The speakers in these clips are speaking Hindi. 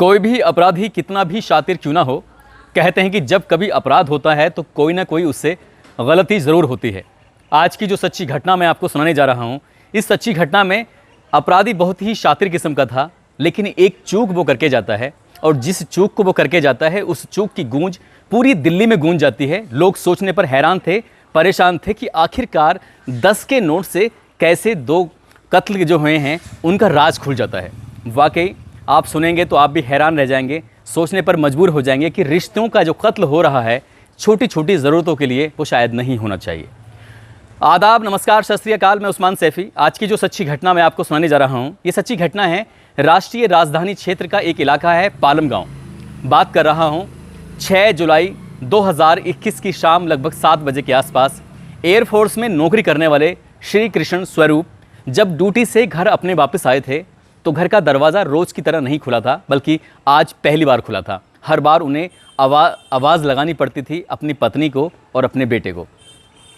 कोई भी अपराधी कितना भी शातिर क्यों ना हो, कहते हैं कि जब कभी अपराध होता है तो कोई ना कोई उससे गलती ज़रूर होती है। आज की जो सच्ची घटना मैं आपको सुनाने जा रहा हूँ, इस सच्ची घटना में अपराधी बहुत ही शातिर किस्म का था, लेकिन एक चूक वो करके जाता है और जिस चूक को वो करके जाता है उस चूक की गूंज पूरी दिल्ली में गूंज जाती है। लोग सोचने पर हैरान थे, परेशान थे कि आखिरकार 10 के नोट से कैसे 2 कत्ल जो हुए हैं उनका राज खुल जाता है। वाकई आप सुनेंगे तो आप भी हैरान रह जाएंगे, सोचने पर मजबूर हो जाएंगे कि रिश्तों का जो कत्ल हो रहा है छोटी छोटी ज़रूरतों के लिए, वो शायद नहीं होना चाहिए। आदाब, नमस्कार, सत श्री अकाल। मैं उस्मान सैफ़ी। आज की जो सच्ची घटना मैं आपको सुनाने जा रहा हूँ, ये सच्ची घटना है राष्ट्रीय राजधानी क्षेत्र का एक इलाका है पालम गाँव। बात कर रहा हूँ 6 जुलाई 2021 की शाम लगभग 7 बजे के आसपास एयरफोर्स में नौकरी करने वाले श्री कृष्ण स्वरूप जब ड्यूटी से घर अपने वापस आए थे तो घर का दरवाज़ा रोज़ की तरह नहीं खुला था, बल्कि आज पहली बार खुला था। हर बार उन्हें आवाज़ लगानी पड़ती थी अपनी पत्नी को और अपने बेटे को।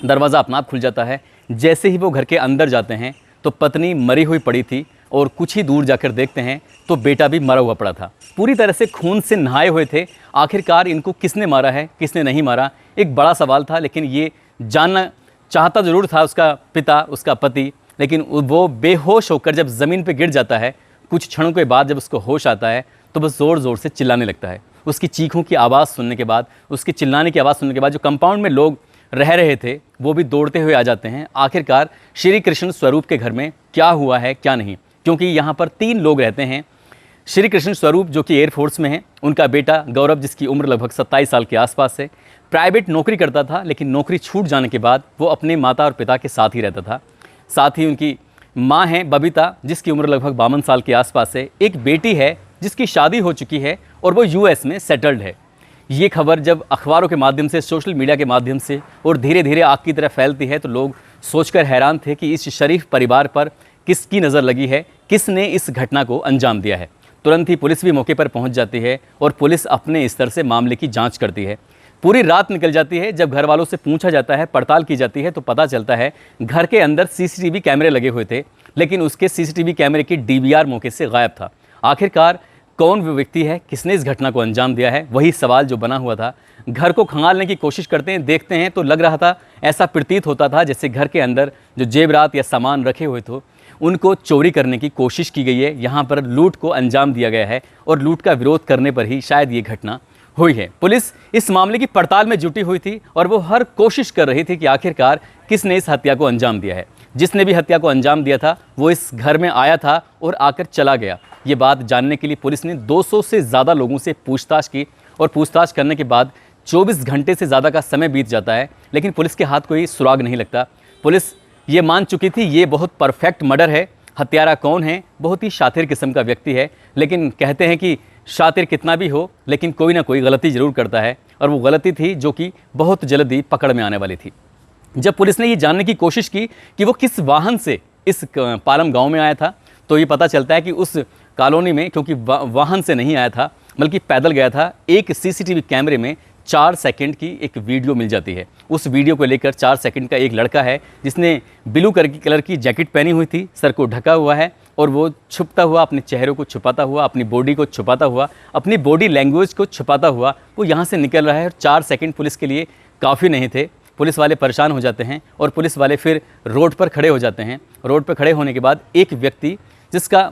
दरवाज़ा अपना आप खुल जाता है। जैसे ही वो घर के अंदर जाते हैं तो पत्नी मरी हुई पड़ी थी और कुछ ही दूर जाकर देखते हैं तो बेटा भी मरा हुआ पड़ा था। पूरी तरह से खून से नहाए हुए थे। आखिरकार इनको किसने मारा है, किसने नहीं मारा, एक बड़ा सवाल था। लेकिन ये जानना चाहता ज़रूर था उसका पिता, उसका पति, लेकिन वो बेहोश होकर जब ज़मीन पे गिर जाता है, कुछ क्षणों के बाद जब उसको होश आता है तो बस ज़ोर ज़ोर से चिल्लाने लगता है। उसकी चीखों की आवाज़ सुनने के बाद, उसके चिल्लाने की आवाज़ सुनने के बाद जो कंपाउंड में लोग रह रहे थे वो भी दौड़ते हुए आ जाते हैं। आखिरकार श्री कृष्ण स्वरूप के घर में क्या हुआ है क्या नहीं, क्योंकि यहाँ पर 3 लोग रहते हैं। श्री कृष्ण स्वरूप जो कि एयरफोर्स में हैं, उनका बेटा गौरव जिसकी उम्र लगभग 27 साल के आसपास है, प्राइवेट नौकरी करता था, लेकिन नौकरी छूट जाने के बाद वो अपने माता और पिता के साथ ही रहता था। साथ ही उनकी माँ हैं बबीता जिसकी उम्र लगभग 52 साल के आसपास है। एक बेटी है जिसकी शादी हो चुकी है और वो यूएस में सेटल्ड है। ये खबर जब अखबारों के माध्यम से, सोशल मीडिया के माध्यम से और धीरे धीरे आग की तरह फैलती है तो लोग सोचकर हैरान थे कि इस शरीफ परिवार पर किसकी नज़र लगी है, किसने इस घटना को अंजाम दिया है। तुरंत ही पुलिस भी मौके पर पहुंच जाती है और पुलिस अपने स्तर से मामले की जांच करती है। पूरी रात निकल जाती है। जब घर वालों से पूछा जाता है, पड़ताल की जाती है तो पता चलता है घर के अंदर सीसीटीवी कैमरे लगे हुए थे, लेकिन उसके सीसीटीवी कैमरे की डीवीआर मौके से गायब था। आखिरकार कौन वो व्यक्ति है, किसने इस घटना को अंजाम दिया है, वही सवाल जो बना हुआ था। घर को खंगालने की कोशिश करते हैं, देखते हैं तो लग रहा था, ऐसा प्रतीत होता था जैसे घर के अंदर जो जेवरात या सामान रखे हुए थे उनको चोरी करने की कोशिश की गई है। यहाँ पर लूट को अंजाम दिया गया है और लूट का विरोध करने पर ही शायद ये घटना हुई है। पुलिस इस मामले की पड़ताल में जुटी हुई थी और वो हर कोशिश कर रही थी कि आखिरकार किसने इस हत्या को अंजाम दिया है। जिसने भी हत्या को अंजाम दिया था वो इस घर में आया था और आकर चला गया। ये बात जानने के लिए पुलिस ने 200 से ज़्यादा लोगों से पूछताछ की और पूछताछ करने के बाद 24 घंटे से ज़्यादा का समय बीत जाता है, लेकिन पुलिस के हाथ कोई सुराग नहीं लगता। पुलिस ये मान चुकी थी ये बहुत परफेक्ट मर्डर है। हत्यारा कौन है, बहुत ही शातिर किस्म का व्यक्ति है, लेकिन कहते हैं कि शातिर कितना भी हो लेकिन कोई ना कोई गलती ज़रूर करता है, और वो गलती थी जो कि बहुत जल्दी पकड़ में आने वाली थी। जब पुलिस ने ये जानने की कोशिश की कि वो किस वाहन से इस पालम गांव में आया था, तो ये पता चलता है कि उस कॉलोनी में, क्योंकि वाहन से नहीं आया था बल्कि पैदल गया था, एक सीसीटीवी कैमरे में 4 सेकंड की एक वीडियो मिल जाती है। उस वीडियो को लेकर 4 सेकंड का एक लड़का है जिसने ब्लू कलर की जैकेट पहनी हुई थी, सर को ढका हुआ है और वो छुपता हुआ, अपने चेहरे को छुपाता हुआ, अपनी बॉडी को छुपाता हुआ, अपनी बॉडी लैंग्वेज को छुपाता हुआ वो यहाँ से निकल रहा है। और 4 सेकंड पुलिस के लिए काफ़ी नहीं थे। पुलिस वाले परेशान हो जाते हैं और पुलिस वाले फिर रोड पर खड़े हो जाते हैं। रोड पर खड़े होने के बाद एक व्यक्ति जिसका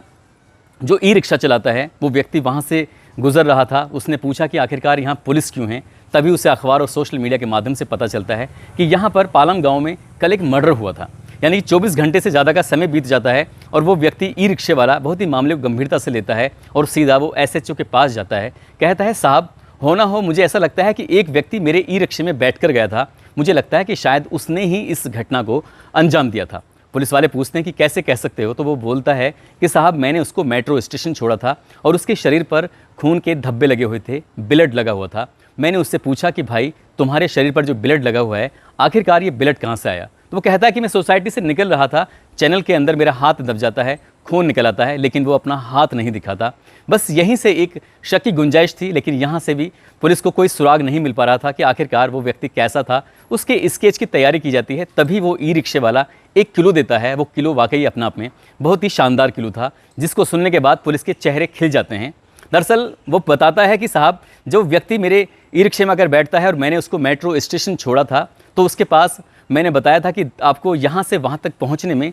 जो ई रिक्शा चलाता है वो व्यक्ति वहाँ से गुजर रहा था, उसने पूछा कि आखिरकार यहाँ पुलिस क्यों है। तभी उसे अखबार और सोशल मीडिया के माध्यम से पता चलता है कि यहाँ पर पालम गांव में कल एक मर्डर हुआ था। यानी 24 घंटे से ज़्यादा का समय बीत जाता है और वो व्यक्ति ई रिक्शे वाला बहुत ही मामले को गंभीरता से लेता है और सीधा वो एसएचओ के पास जाता है। कहता है, साहब होना हो, मुझे ऐसा लगता है कि एक व्यक्ति मेरे ई रिक्शे में बैठ कर गया था, मुझे लगता है कि शायद उसने ही इस घटना को अंजाम दिया था। पुलिस वाले पूछते हैं कि कैसे कह सकते हो, तो वो बोलता है कि साहब मैंने उसको मेट्रो स्टेशन छोड़ा था और उसके शरीर पर खून के धब्बे लगे हुए थे, ब्लड लगा हुआ था। मैंने उससे पूछा कि भाई तुम्हारे शरीर पर जो ब्लड लगा हुआ है आखिरकार ये ब्लड कहाँ से आया। तो वो कहता है कि मैं सोसाइटी से निकल रहा था, चैनल के अंदर मेरा हाथ दब जाता है, खून निकल आता है, लेकिन वो अपना हाथ नहीं दिखाता। बस यहीं से एक शक की गुंजाइश थी, लेकिन यहाँ से भी पुलिस को कोई सुराग नहीं मिल पा रहा था कि आखिरकार वो व्यक्ति कैसा था। उसके स्केच की तैयारी की जाती है, तभी वो ई रिक्शे वाला एक किलो देता है। वो किलो वाकई अपना आप में बहुत ही शानदार किलो था, जिसको सुनने के बाद पुलिस के चेहरे खिल जाते हैं। दरअसल वो बताता है कि साहब, जो व्यक्ति मेरे ई रिक्शे में अगर बैठता है और मैंने उसको मेट्रो स्टेशन छोड़ा था, तो उसके पास मैंने बताया था कि आपको यहाँ से वहाँ तक पहुँचने में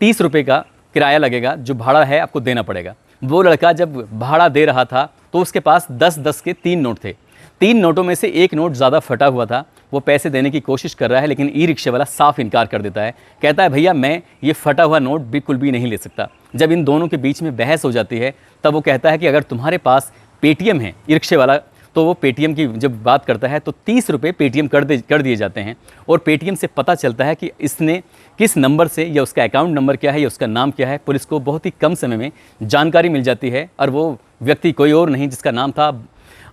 30 रुपये का किराया लगेगा, जो भाड़ा है आपको देना पड़ेगा। वो लड़का जब भाड़ा दे रहा था तो उसके पास 10-10 के 3 नोट थे। 3 नोटों में से एक नोट ज़्यादा फटा हुआ था। वो पैसे देने की कोशिश कर रहा है, लेकिन ई रिक्शे वाला साफ इनकार कर देता है। कहता है, भैया मैं ये फटा हुआ नोट बिल्कुल भी नहीं ले सकता। जब इन दोनों के बीच में बहस हो जाती है, तब वो कहता है कि अगर तुम्हारे पास पेटीएम है, ई रिक्शे वाला, तो वो पेटीएम की जब बात करता है तो 30 रुपये पेटीएम कर दिए जाते हैं। और पेटीएम से पता चलता है कि इसने किस नंबर से, या उसका अकाउंट नंबर क्या है, या उसका नाम क्या है। पुलिस को बहुत ही कम समय में जानकारी मिल जाती है, और वो व्यक्ति कोई और नहीं, जिसका नाम था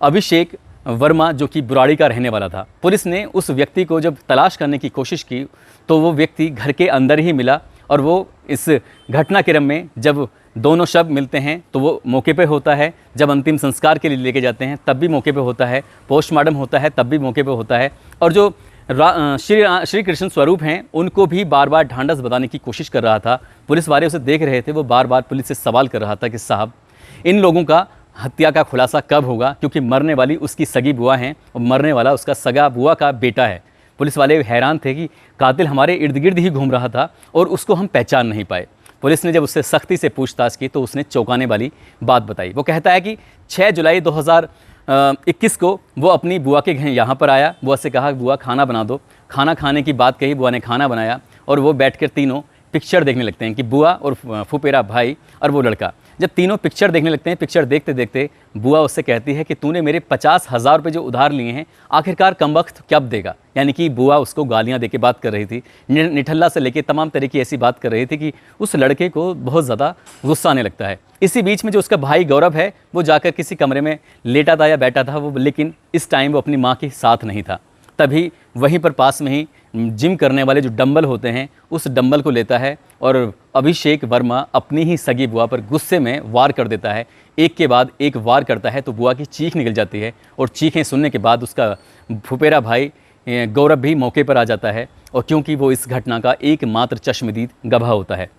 अभिषेक वर्मा, जो कि बुराड़ी का रहने वाला था। पुलिस ने उस व्यक्ति को जब तलाश करने की कोशिश की तो वो व्यक्ति घर के अंदर ही मिला, और वो इस घटनाक्रम में जब दोनों शव मिलते हैं तो वो मौके पे होता है। जब अंतिम संस्कार के लिए लेके जाते हैं तब भी मौके पे होता है। पोस्टमार्टम होता है तब भी मौके पे होता है। और जो श्री कृष्ण स्वरूप हैं, उनको भी बार बार ढांढस बताने की कोशिश कर रहा था। पुलिस वाले उसे देख रहे थे, वो बार बार पुलिस से सवाल कर रहा था कि साहब, इन लोगों का हत्या का खुलासा कब होगा, क्योंकि मरने वाली उसकी सगी बुआ हैं और मरने वाला उसका सगा बुआ का बेटा है। पुलिस वाले हैरान थे कि कातिल हमारे इर्द गिर्द ही घूम रहा था और उसको हम पहचान नहीं पाए। पुलिस ने जब उससे सख्ती से पूछताछ की तो उसने चौंकाने वाली बात बताई। वो कहता है कि 6 जुलाई 2021 को वो अपनी बुआ के घर यहाँ पर आया। बुआ से कहा, बुआ खाना बना दो। खाना खाने की बात कही, बुआ ने खाना बनाया और वो बैठकर तीनों पिक्चर देखने लगते हैं, कि बुआ और फुपेरा भाई और वो लड़का। जब तीनों पिक्चर देखने लगते हैं, पिक्चर देखते देखते बुआ उससे कहती है कि तूने मेरे 50,000 रुपये जो उधार लिए हैं, आखिरकार कमबख्त कब देगा। यानी कि बुआ उसको गालियां देके बात कर रही थी, निठल्ला से लेके तमाम तरह की ऐसी बात कर रही थी कि उस लड़के को बहुत ज़्यादा गुस्सा आने लगता है। इसी बीच में जो उसका भाई गौरव है, वो जाकर किसी कमरे में लेटा था या बैठा था वो, लेकिन इस टाइम वो अपनी माँ के साथ नहीं था। तभी वहीं पर पास में ही जिम करने वाले जो डंबल होते हैं, उस डंबल को लेता है और अभिषेक वर्मा अपनी ही सगी बुआ पर गुस्से में वार कर देता है। एक के बाद एक वार करता है तो बुआ की चीख निकल जाती है, और चीखें सुनने के बाद उसका फुपेरा भाई गौरव भी मौके पर आ जाता है, और क्योंकि वो इस घटना का एकमात्र चश्मदीद गवाह होता है।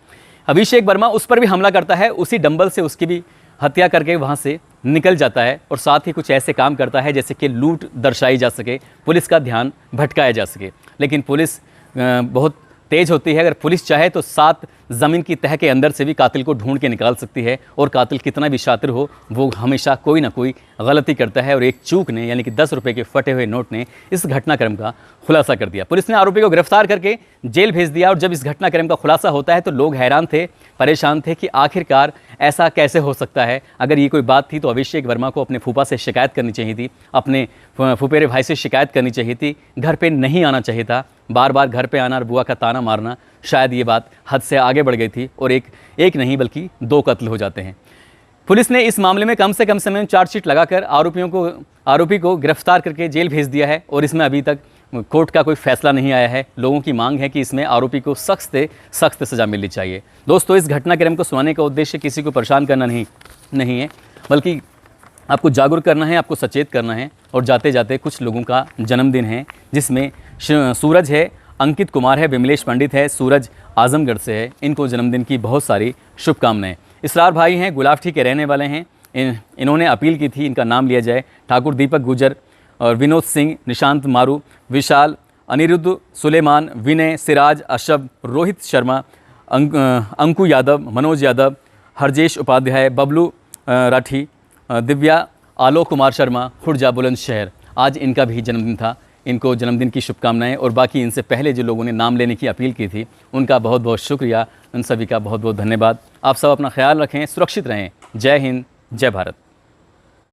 अभिषेक वर्मा उस पर भी हमला करता है, उसी डंबल से उसकी भी हत्या करके वहाँ से निकल जाता है, और साथ ही कुछ ऐसे काम करता है जैसे कि लूट दर्शाई जा सके, पुलिस का ध्यान भटकाया जा सके। लेकिन पुलिस बहुत तेज़ होती है। अगर पुलिस चाहे तो 7 ज़मीन की तह के अंदर से भी कातिल को ढूंढ के निकाल सकती है, और कातिल कितना भी शातिर हो, वो हमेशा कोई ना कोई गलती करता है। और एक चूक ने, यानी कि 10 रुपये के फटे हुए नोट ने इस घटनाक्रम का खुलासा कर दिया। पुलिस ने आरोपी को गिरफ्तार करके जेल भेज दिया। और जब इस घटनाक्रम का खुलासा होता है तो लोग हैरान थे, परेशान थे कि आखिरकार ऐसा कैसे हो सकता है। अगर ये कोई बात थी तो अभिषेक वर्मा को अपने फूफा से शिकायत करनी चाहिए थी, अपने फुपेरे भाई से शिकायत करनी चाहिए थी, घर पे नहीं आना चाहिए था। बार बार घर पे आना और बुआ का ताना मारना, शायद ये बात हद से आगे बढ़ गई थी, और एक नहीं बल्कि 2 कत्ल हो जाते हैं। पुलिस ने इस मामले में कम से कम समय में चार्जशीट लगाकर आरोपी को गिरफ्तार करके जेल भेज दिया है, और इसमें अभी तक कोर्ट का कोई फैसला नहीं आया है। लोगों की मांग है कि इसमें आरोपी को सख्त से सख्त सज़ा मिलनी चाहिए। दोस्तों, इस घटनाक्रम को सुनाने का उद्देश्य किसी को परेशान करना नहीं है, बल्कि आपको जागरूक करना है, आपको सचेत करना है। और जाते जाते कुछ लोगों का जन्मदिन है, जिसमें सूरज है, अंकित कुमार है, विमलेश पंडित है, सूरज आजमगढ़ से है। इनको जन्मदिन की बहुत सारी शुभकामनाएं। इसरार भाई हैं, गुलावठी के रहने वाले हैं। इन्होंने अपील की थी इनका नाम लिया जाए। ठाकुर दीपक गुजर और विनोद सिंह, निशांत मारू, विशाल, अनिरुद्ध, सुलेमान, विनय, सिराज, अशब, रोहित शर्मा, अंकु यादव, मनोज यादव, हरजेश उपाध्याय, बबलू राठी, दिव्या, आलोक कुमार शर्मा, खुर्जा बुलंदशहर। आज इनका भी जन्मदिन था। इनको जन्मदिन की शुभकामनाएं। और बाकी इनसे पहले जो लोगों ने नाम लेने की अपील की थी, उनका बहुत बहुत शुक्रिया। उन सभी का बहुत बहुत धन्यवाद। आप सब अपना ख्याल रखें, सुरक्षित रहें। जय हिंद, जय भारत।